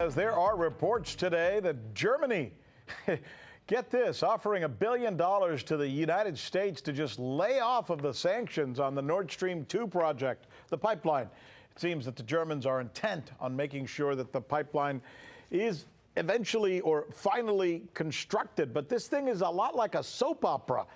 As there are reports today that Germany, get this, offering $1 billion to the United States to just lay off of the sanctions on the Nord Stream 2 project, the pipeline. It seems that the Germans are intent on making sure that the pipeline is eventually or finally constructed. But this thing is a lot like a soap opera.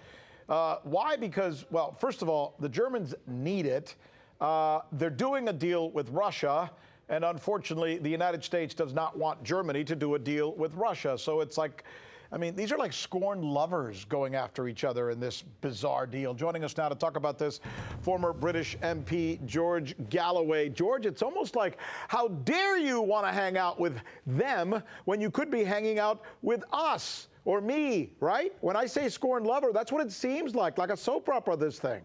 Why? Because, well, first of all, the Germans need it. They're doing a deal with Russia. And unfortunately, the United States does not want Germany to do a deal with Russia. So it's like, I mean, these are like scorned lovers going after each other in this bizarre deal. Joining us now to talk about this, former British MP George Galloway. George, it's almost like, how dare you want to hang out with them when you could be hanging out with us or me, right? When I say scorned lover, that's what it seems like a soap opera, this thing.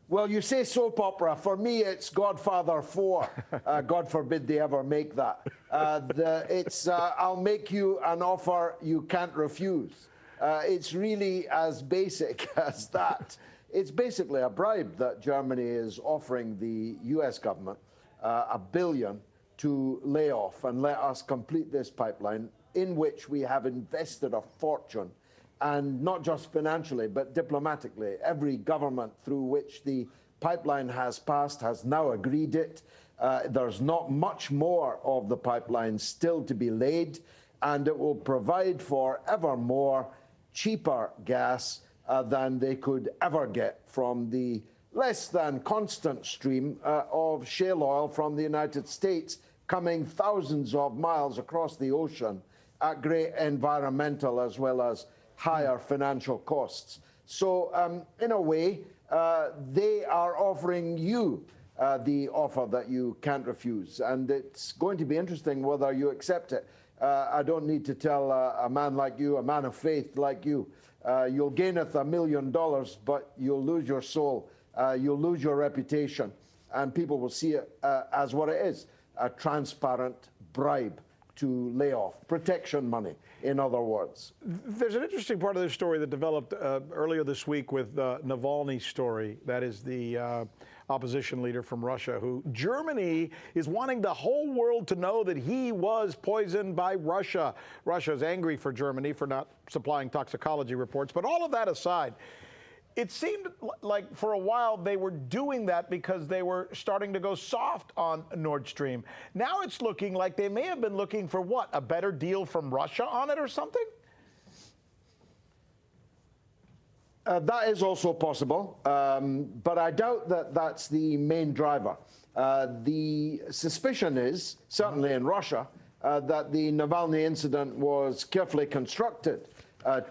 Well, you say soap opera. For me, it's Godfather 4. God forbid they ever make that. I'll make you an offer you can't refuse. It's really as basic as that. It's basically a bribe that Germany is offering the US government, $1 billion to lay off and let us complete this pipeline in which we have invested a fortune. And not just financially, but diplomatically. Every government through which the pipeline has passed has now agreed it. There's not much more of the pipeline still to be laid, and it will provide for ever more cheaper gas than they could ever get from the less than constant stream of shale oil from the United States coming thousands of miles across the ocean at great environmental as well as higher financial costs. So in a way, they are offering you the offer that you can't refuse. And it's going to be interesting whether you accept it. I don't need to tell a man like you, a man of faith like you, you'll gaineth $1 million, but you'll lose your soul. You'll lose your reputation. And people will see it as what it is, a transparent bribe to lay off, protection money, in other words. There's an interesting part of this story that developed earlier this week with Navalny's story. That is the opposition leader from Russia, who Germany is wanting the whole world to know that he was poisoned by Russia. Russia is angry for Germany for not supplying toxicology reports. But all of that aside, it seemed like for a while they were doing that because they were starting to go soft on Nord Stream. Now it's looking like they may have been looking for what, a better deal from Russia on it or something? That is also possible, but I doubt that that's the main driver. The suspicion is, certainly in Russia, that the Navalny incident was carefully constructed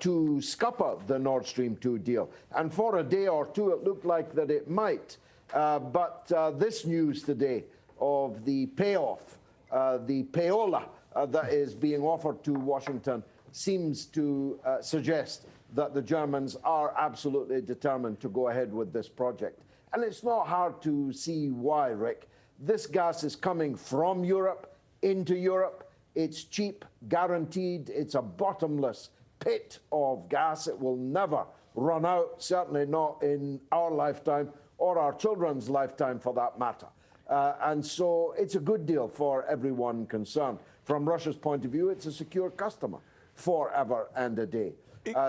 to scupper the Nord Stream 2 deal. And for a day or two, it looked like that it might. But this news today of the payoff, the payola that is being offered to Washington seems to suggest that the Germans are absolutely determined to go ahead with this project. And it's not hard to see why, Rick. This gas is coming from Europe into Europe. It's cheap, guaranteed. It's a bottomless pit of gas. It will never run out, certainly not in our lifetime or our children's lifetime for that matter. And so it's a good deal for everyone concerned. From Russia's point of view, it's a secure customer forever and a day.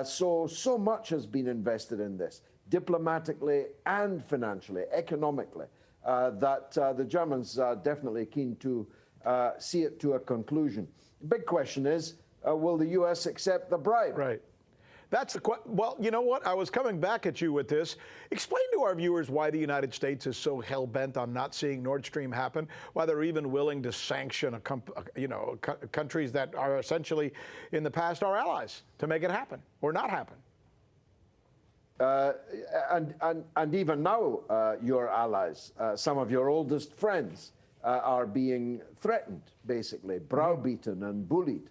So much has been invested in this, diplomatically and financially, economically, that the Germans are definitely keen to see it to a conclusion. The big question is, will the U.S. accept the bribe? Right. That's the question. Well, you know what? I was coming back at you with this. Explain to our viewers why the United States is so hell-bent on not seeing Nord Stream happen, why they're even willing to sanction countries that are essentially, in the past, our allies to make it happen or not happen. And even now, your allies, some of your oldest friends, are being threatened, basically, browbeaten and bullied.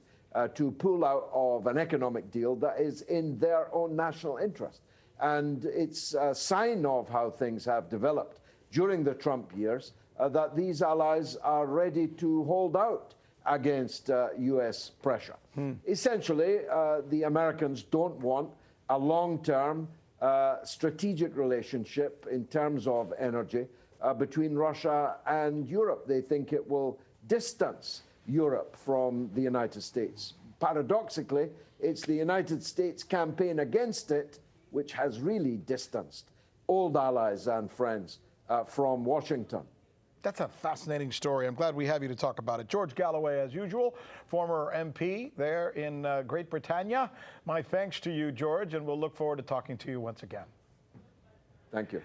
To pull out of an economic deal that is in their own national interest. And it's a sign of how things have developed during the Trump years that these allies are ready to hold out against U.S. pressure. Essentially, the Americans don't want a long-term strategic relationship in terms of energy between Russia and Europe. They think it will distance Europe from the United States. Paradoxically, it's the United States campaign against it which has really distanced old allies and friends from Washington. That's a fascinating story. I'm glad we have you to talk about it. George Galloway, as usual, former MP there in Great Britannia. My thanks to you, George, and we'll look forward to talking to you once again. Thank you.